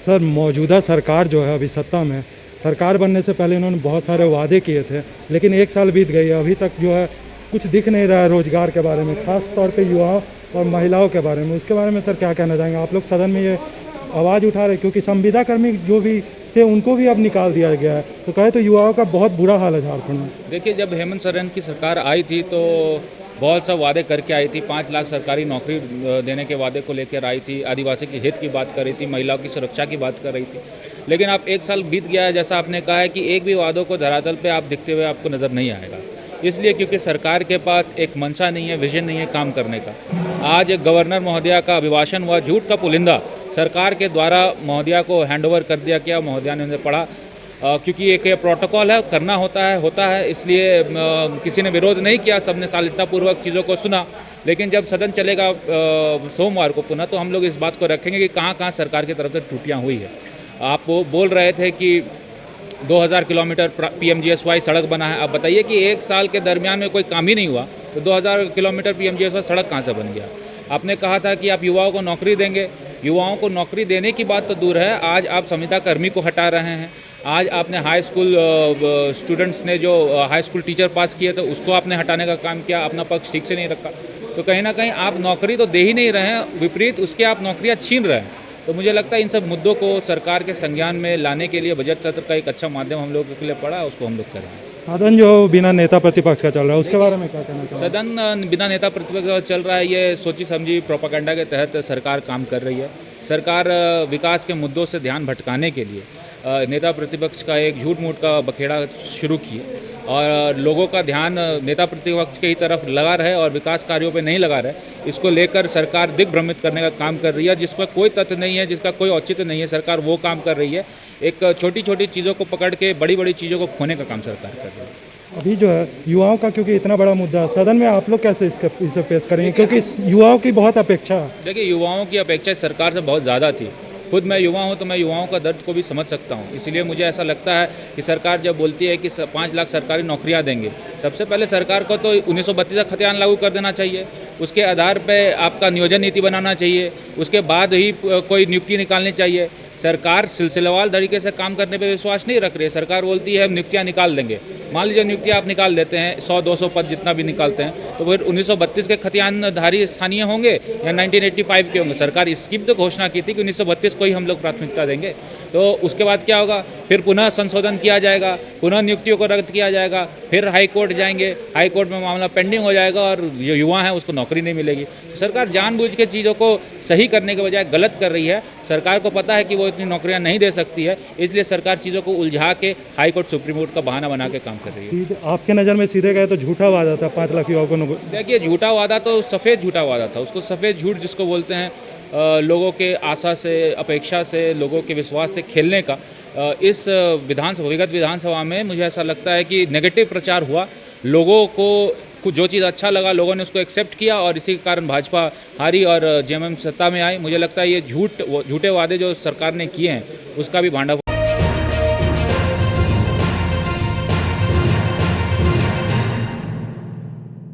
Sir मौजूदा सरकार जो है अभी सत्ता में, सरकार बनने से पहले इन्होंने बहुत सारे वादे किए थे, लेकिन 1 साल बीत गई है, अभी तक जो है कुछ दिख नहीं रहा है रोजगार के बारे में, खास तौर पे युवाओं और महिलाओं के बारे में। उसके बारे में सर क्या कहना चाहेंगे? आप लोग सदन में ये आवाज़ उठा रहे, क्योंकि संविदा कर्मी जो भी थे उनको भी अब निकाल दिया गया है, तो कहे तो युवाओं का बहुत बुरा हाल है झारखंड में। देखिए, जब हेमंत सोरेन की सरकार आई थी तो बहुत सा वादे करके आई थी। 5 लाख सरकारी नौकरी देने के वादे को लेकर आई थी, आदिवासी के हित की बात कर रही थी, महिलाओं की सुरक्षा की बात कर रही थी। लेकिन अब 1 साल बीत गया है, जैसा आपने कहा है कि एक भी वादों को धरातल पे आप दिखते हुए आपको नज़र नहीं आएगा। इसलिए क्योंकि सरकार के पास एक मंशा नहीं है, विजन नहीं है काम करने का। आज एक गवर्नर महोदया का अभिभाषण हुआ, झूठ का पुलिंदा सरकार के द्वारा महोदया को हैंडओवर कर दिया गया। महोदया ने उन्हें पढ़ा, क्योंकि एक प्रोटोकॉल है, करना होता है, इसलिए किसी ने विरोध नहीं किया, सबने शालीनतापूर्वक चीज़ों को सुना। लेकिन जब सदन चलेगा सोमवार को पुनः, तो हम लोग इस बात को रखेंगे कि कहाँ कहाँ सरकार की तरफ से त्रुटियाँ हुई है। आप बोल रहे थे कि 2000 किलोमीटर PMGSY सड़क बना है। अब बताइए कि 1 साल के दरमियान में कोई काम ही नहीं हुआ, तो 2000 किलोमीटर PMGSY सड़क कहाँ से बन गया? आपने कहा था कि आप युवाओं को नौकरी देंगे। युवाओं को नौकरी देने की बात तो दूर है, आज आप संविदा कर्मी को हटा रहे हैं। आज आपने हाई स्कूल स्टूडेंट्स ने जो हाई स्कूल टीचर पास किए थे उसको आपने हटाने का काम किया, अपना पक्ष ठीक से नहीं रखा। तो कहीं ना कहीं आप नौकरी तो दे ही नहीं रहे हैं, विपरीत उसके आप नौकरियां छीन रहे हैं। तो मुझे लगता है इन सब मुद्दों को सरकार के संज्ञान में लाने के लिए बजट सत्र का एक अच्छा माध्यम हम लोगों के लिए पड़ा, उसको हम लोग करेंगे। सदन जो बिना नेता प्रतिपक्ष का चल रहा है, उसके बारे में क्या कहना चाहिए? सदन बिना नेता प्रतिपक्ष का चल रहा है, ये सोची समझी प्रोपेगेंडा के तहत सरकार काम कर रही है। सरकार विकास के मुद्दों से ध्यान भटकाने के लिए नेता प्रतिपक्ष का एक झूठ मूठ का बखेड़ा शुरू किए और लोगों का ध्यान नेता प्रतिपक्ष की ही तरफ लगा रहे और विकास कार्यों पे नहीं लगा रहे। इसको लेकर सरकार दिग्भ्रमित करने का काम कर रही है, जिस पर कोई तथ्य नहीं है, जिसका कोई औचित्य नहीं है। सरकार वो काम कर रही है, एक छोटी छोटी चीज़ों को पकड़ के बड़ी बड़ी चीज़ों को खोने का काम सरकार कर रही है। अभी जो है युवाओं का, क्योंकि इतना बड़ा मुद्दा है सदन में, आप लोग कैसे इसे पेश करेंगे, क्योंकि युवाओं की बहुत अपेक्षा है? देखिए, युवाओं की अपेक्षा सरकार से बहुत ज़्यादा थी। खुद मैं युवा हूं तो मैं युवाओं का दर्द को भी समझ सकता हूं। इसलिए मुझे ऐसा लगता है कि सरकार जब बोलती है कि 5 लाख सरकारी नौकरियां देंगे, सबसे पहले सरकार को तो 1932 का खतियान लागू कर देना चाहिए। उसके आधार पर आपका नियोजन नीति बनाना चाहिए, उसके बाद ही कोई नियुक्ति निकालनी चाहिए। सरकार सिलसिलेवार तरीके से काम करने पे विश्वास नहीं रख रही है। सरकार बोलती है हम नियुक्तियाँ निकाल देंगे। मान लीजिए नियुक्तियाँ आप निकाल देते हैं, 100-200 पद जितना भी निकालते हैं, तो फिर 1932 के खतियानधारी स्थानीय होंगे या 1985 के होंगे? सरकार इसकी भी तो घोषणा की थी कि 1932 को ही हम लोग प्राथमिकता देंगे। तो उसके बाद क्या होगा? फिर पुनः संशोधन किया जाएगा, पुनः नियुक्तियों को रद्द किया जाएगा, फिर हाई कोर्ट जाएंगे, हाई कोर्ट में मामला पेंडिंग हो जाएगा और जो युवा हैं उसको नौकरी नहीं मिलेगी। सरकार जानबूझ के चीज़ों को सही करने के बजाय गलत कर रही है। सरकार को पता है कि वो इतनी नौकरियां नहीं दे सकती है, इसलिए सरकार चीज़ों को उलझा के हाई कोर्ट सुप्रीम कोर्ट का बहाना बना के काम कर रही है। आपके नज़र में सीधे गए तो झूठा वादा था 5 लाख युवाओं को? देखिए, झूठा वादा तो सफ़ेद झूठा वादा था, उसको सफ़ेद झूठ जिसको बोलते हैं, लोगों के आशा से, अपेक्षा से, लोगों के विश्वास से खेलने का। इस विगत विधानसभा में मुझे ऐसा लगता है कि नेगेटिव प्रचार हुआ। लोगों को जो चीज़ अच्छा लगा लोगों ने उसको एक्सेप्ट किया और इसी के कारण भाजपा हारी और जेएमएम सत्ता में आई। मुझे लगता है ये झूठे वादे जो सरकार ने किए हैं उसका भी भांडा